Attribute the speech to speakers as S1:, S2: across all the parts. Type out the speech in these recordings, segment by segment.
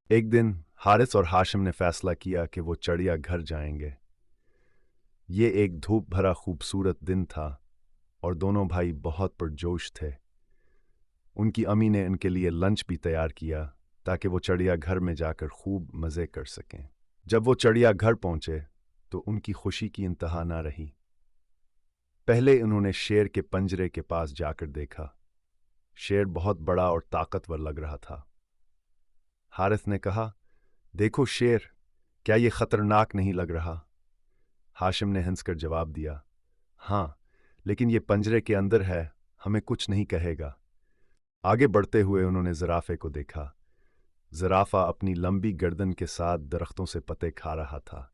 S1: एक दिन हारिस और हाशिम ने फैसला किया कि वो चिड़िया घर जाएंगे। ये एक धूप भरा खूबसूरत दिन था और दोनों भाई बहुत पुरजोश थे। उनकी अम्मी ने उनके लिए लंच भी तैयार किया ताकि वो चिड़िया घर में जाकर खूब मज़े कर सकें। जब वो चिड़िया घर पहुंचे तो उनकी खुशी की इंतहा ना रही। पहले उन्होंने शेर के पंजरे के पास जाकर देखा। शेर बहुत बड़ा और ताकतवर लग रहा था। हारिस ने कहा, देखो शेर, क्या ये खतरनाक नहीं लग रहा? हाशिम ने हंसकर जवाब दिया, हाँ, लेकिन ये पंजरे के अंदर है, हमें कुछ नहीं कहेगा। आगे बढ़ते हुए उन्होंने ज़राफ़े को देखा। ज़राफ़ा अपनी लंबी गर्दन के साथ दरख्तों से पत्ते खा रहा था।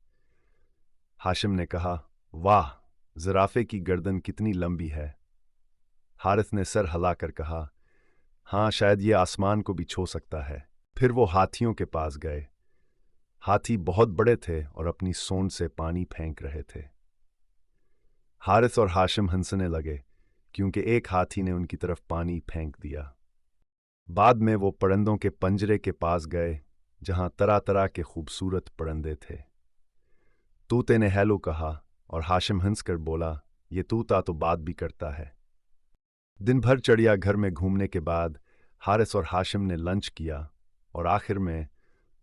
S1: हाशिम ने कहा, वाह, ज़राफ़े की गर्दन कितनी लंबी है। हारिस ने सर हिलाकर कहा, हाँ, शायद ये आसमान को भी छू सकता है। फिर वो हाथियों के पास गए। हाथी बहुत बड़े थे और अपनी सूंड से पानी फेंक रहे थे। हारिस और हाशिम हंसने लगे क्योंकि एक हाथी ने उनकी तरफ पानी फेंक दिया। बाद में वो परिंदों के पंजरे के पास गए जहां तरह तरह के खूबसूरत परिंदे थे। तूते ने हेलो कहा और हाशिम हंसकर बोला, ये तूता तो बात भी करता है। दिन भर चिड़ियाघर में घूमने के बाद हारिस और हाशिम ने लंच किया और आखिर में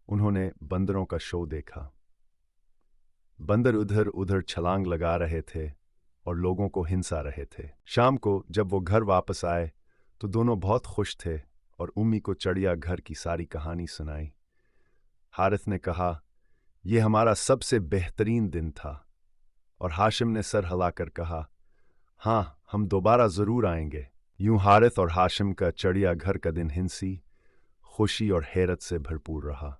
S1: उन्होंने बंदरों का शो देखा। बंदर उधर उधर छलांग लगा रहे थे और लोगों को हिंसा रहे थे। शाम को जब वो घर वापस आए तो दोनों बहुत खुश थे और उम्मी को चिड़ियाघर की सारी कहानी सुनाई। हारिस ने कहा, यह हमारा सबसे बेहतरीन दिन था, और हाशिम ने सर हिलाकर कहा, हाँ, हम दोबारा ज़रूर आएंगे। यूं हारिस और हाशिम का चिड़ियाघर का दिन हिंसी, खुशी और हैरत से भरपूर रहा।